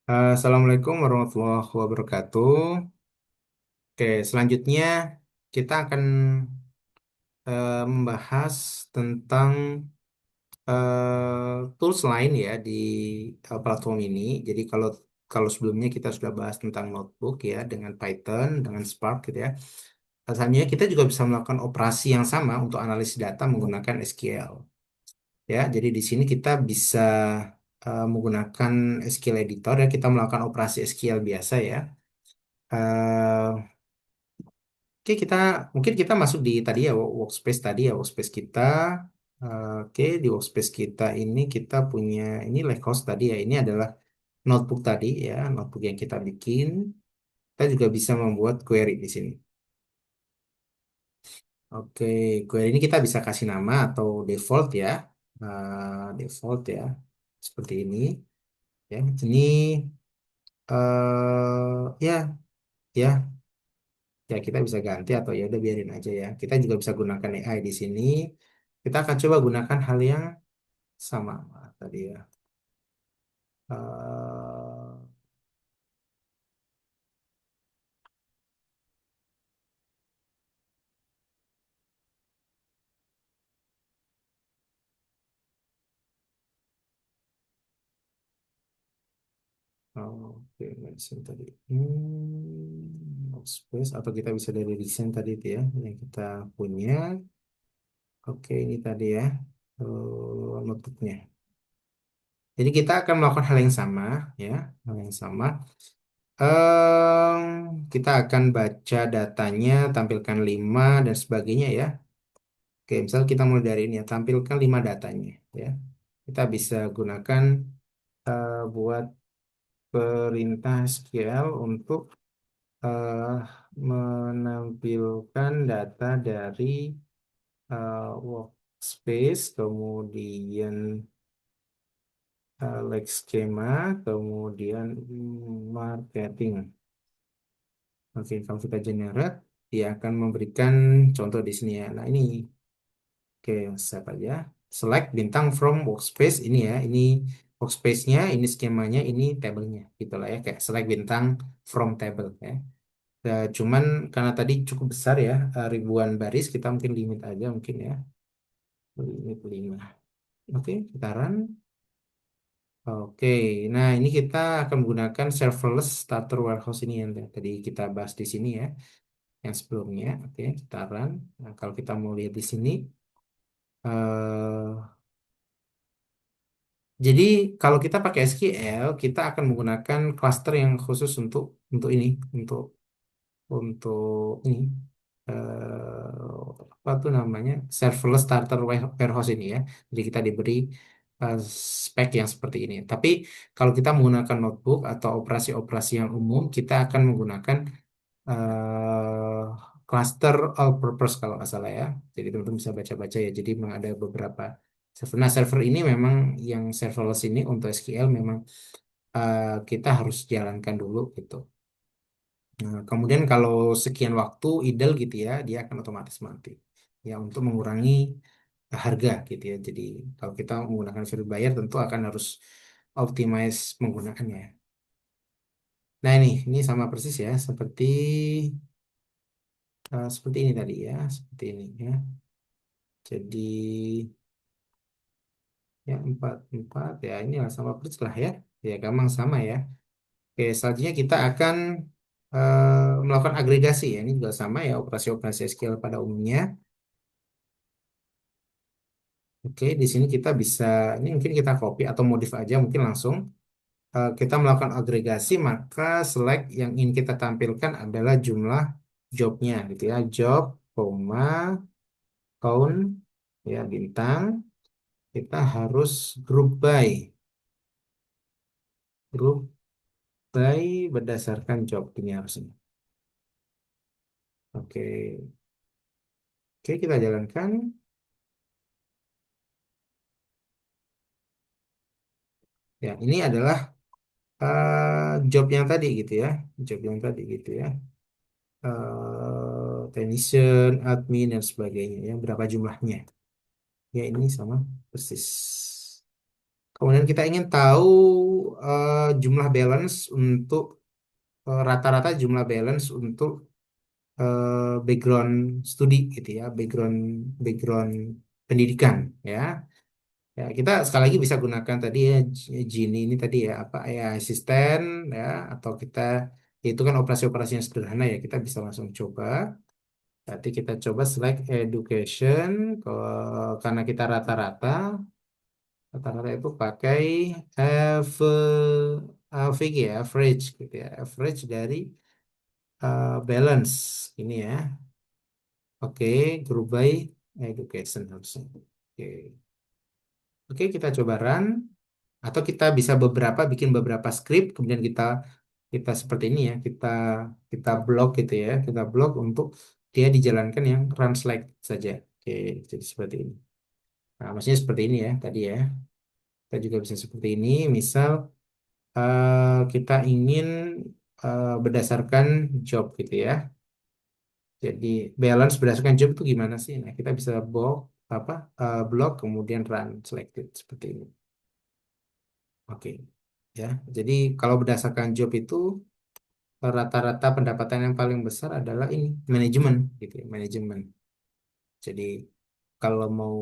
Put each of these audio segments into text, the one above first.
Assalamualaikum warahmatullahi wabarakatuh. Oke, selanjutnya kita akan membahas tentang tools lain ya di platform ini. Jadi kalau kalau sebelumnya kita sudah bahas tentang notebook ya dengan Python, dengan Spark gitu ya. Selanjutnya kita juga bisa melakukan operasi yang sama untuk analisis data menggunakan SQL. Ya, jadi di sini kita bisa menggunakan SQL editor ya, kita melakukan operasi SQL biasa ya. Eh, Oke, kita mungkin kita masuk di tadi ya workspace tadi ya workspace kita. Oke, di workspace kita ini kita punya ini Lake tadi ya. Ini adalah notebook tadi ya, notebook yang kita bikin. Kita juga bisa membuat query di sini. Oke, query ini kita bisa kasih nama atau default ya. Default ya. Seperti ini ya. Ini ya ya ya kita bisa ganti atau ya udah biarin aja ya. Kita juga bisa gunakan AI di sini. Kita akan coba gunakan hal yang sama tadi ya. Eh, Oke, mention tadi. Workspace atau kita bisa dari desain tadi itu ya yang kita punya. Oke, ini tadi ya notebooknya. Jadi kita akan melakukan hal yang sama ya, hal yang sama. Kita akan baca datanya, tampilkan 5 dan sebagainya ya. Oke, misal kita mulai dari ini ya, tampilkan 5 datanya ya. Kita bisa gunakan buat perintah SQL untuk eh, menampilkan data dari workspace, kemudian like schema, kemudian marketing. Oke, kalau kita generate, dia akan memberikan contoh di sini ya. Nah, ini oke, siapa aja? Select bintang from workspace ini ya. Ini workspace-nya, ini skemanya, ini tabelnya. Gitu lah ya. Kayak select bintang from table ya. Cuman karena tadi cukup besar ya, ribuan baris, kita mungkin limit aja mungkin ya. Limit 5. Oke, kita run. Oke, nah ini kita akan menggunakan serverless starter warehouse ini yang tadi kita bahas di sini ya, yang sebelumnya. Oke, kita run. Nah, kalau kita mau lihat di sini, eh jadi kalau kita pakai SQL, kita akan menggunakan cluster yang khusus untuk ini, untuk ini apa tuh namanya serverless starter warehouse ini ya. Jadi kita diberi eh, spek yang seperti ini. Tapi kalau kita menggunakan notebook atau operasi-operasi yang umum, kita akan menggunakan eh cluster all purpose kalau nggak salah ya. Jadi teman-teman bisa baca-baca ya. Jadi memang ada beberapa server. Nah, server ini memang yang serverless ini untuk SQL memang kita harus jalankan dulu gitu. Nah, kemudian kalau sekian waktu idle gitu ya, dia akan otomatis mati. Ya, untuk mengurangi harga gitu ya. Jadi kalau kita menggunakan free buyer tentu akan harus optimize penggunaannya. Nah, ini sama persis ya, seperti ini tadi ya, seperti ini ya. Jadi ya empat ya ini lah sama persis lah ya. Ya gampang sama ya. Oke, selanjutnya kita akan melakukan agregasi ya. Ini juga sama ya operasi-operasi SQL pada umumnya. Oke, di sini kita bisa, ini mungkin kita copy atau modif aja, mungkin langsung kita melakukan agregasi, maka select yang ingin kita tampilkan adalah jumlah jobnya, gitu ya, job, koma, count, ya, bintang, kita harus group by berdasarkan job ini harusnya. Oke, oke kita jalankan. Ya, ini adalah job yang tadi gitu ya, job yang tadi gitu ya. Technician, admin, dan sebagainya ya berapa jumlahnya ya ini sama persis Kemudian kita ingin tahu jumlah balance untuk rata-rata jumlah balance untuk background studi gitu ya, background background pendidikan ya. Ya, kita sekali lagi bisa gunakan tadi ya Gini ini tadi ya apa ya asisten ya atau kita itu kan operasi-operasi yang sederhana ya kita bisa langsung coba. Nanti kita coba select education karena kita rata-rata itu pakai AVG ya average gitu ya average dari balance ini ya. Oke, group by education harusnya. Oke. Oke, kita coba run. Atau kita bisa bikin beberapa script, kemudian kita kita seperti ini ya, kita blok gitu ya, kita blok untuk dia dijalankan yang run select saja. Oke, jadi seperti ini. Nah, maksudnya seperti ini ya tadi ya. Kita juga bisa seperti ini. Misal kita ingin berdasarkan job gitu ya. Jadi balance berdasarkan job itu gimana sih? Nah, kita bisa apa blok kemudian run selected seperti ini. Oke. Ya, jadi kalau berdasarkan job itu rata-rata pendapatan yang paling besar adalah ini manajemen gitu ya, manajemen. Jadi kalau mau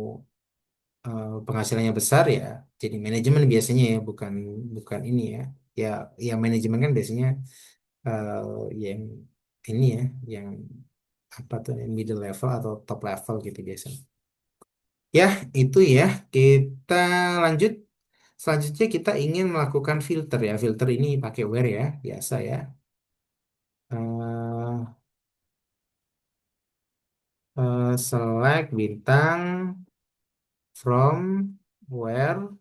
penghasilannya besar ya jadi manajemen biasanya ya bukan bukan ini ya. Ya ya manajemen kan biasanya eh, yang ini ya yang apa tuh yang middle level atau top level gitu biasanya. Ya, itu ya. Kita lanjut. Selanjutnya kita ingin melakukan filter ya. Filter ini pakai where ya, biasa ya. Eh, Select bintang from where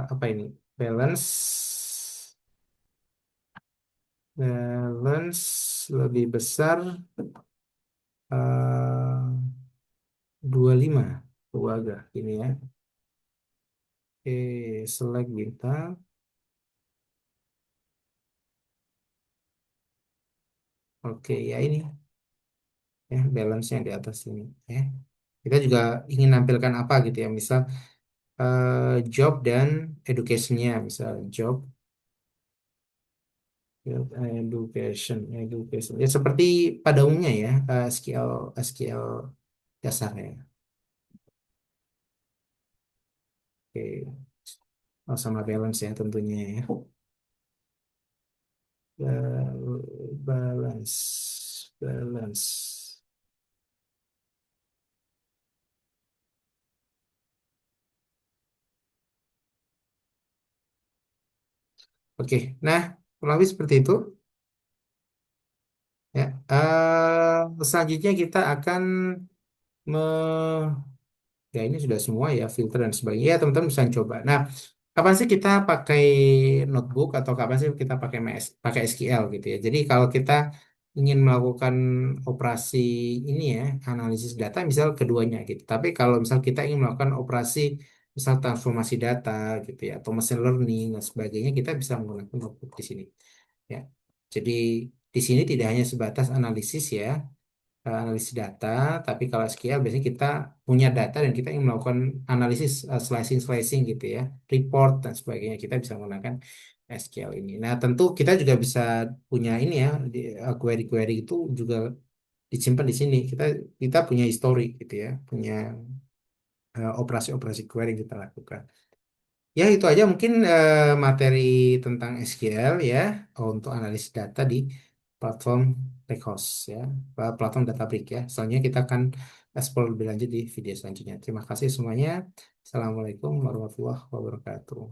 apa ini? Balance balance lebih besar 25 keluarga ini ya. Oke, select bintang. Oke, ya ini ya balance-nya di atas ini ya. Kita juga ingin nampilkan apa gitu ya, misal job dan education-nya, misal education ya seperti pada umumnya ya SQL SQL dasarnya. Oke. Oh, sama balance ya tentunya ya. Balance. Oke, nah kurang lebih seperti itu ya. Selanjutnya kita akan ya ini sudah semua ya filter dan sebagainya. Ya teman-teman bisa coba. Nah, kapan sih kita pakai notebook atau kapan sih kita pakai SQL gitu ya. Jadi kalau kita ingin melakukan operasi ini ya, analisis data misal keduanya gitu. Tapi kalau misal kita ingin melakukan operasi misal transformasi data gitu ya atau machine learning dan sebagainya kita bisa menggunakan notebook di sini ya. Jadi di sini tidak hanya sebatas analisis ya, analisis data, tapi kalau SQL biasanya kita punya data dan kita ingin melakukan analisis slicing gitu ya, report dan sebagainya. Kita bisa menggunakan SQL ini. Nah, tentu kita juga bisa punya ini ya, query-query itu juga disimpan di sini. Kita punya histori gitu ya, punya operasi-operasi query yang kita lakukan. Ya, itu aja mungkin materi tentang SQL ya untuk analisis data di platform Lakehouse ya, platform Databricks ya. Soalnya kita akan explore lebih lanjut di video selanjutnya. Terima kasih semuanya. Assalamualaikum warahmatullahi wabarakatuh.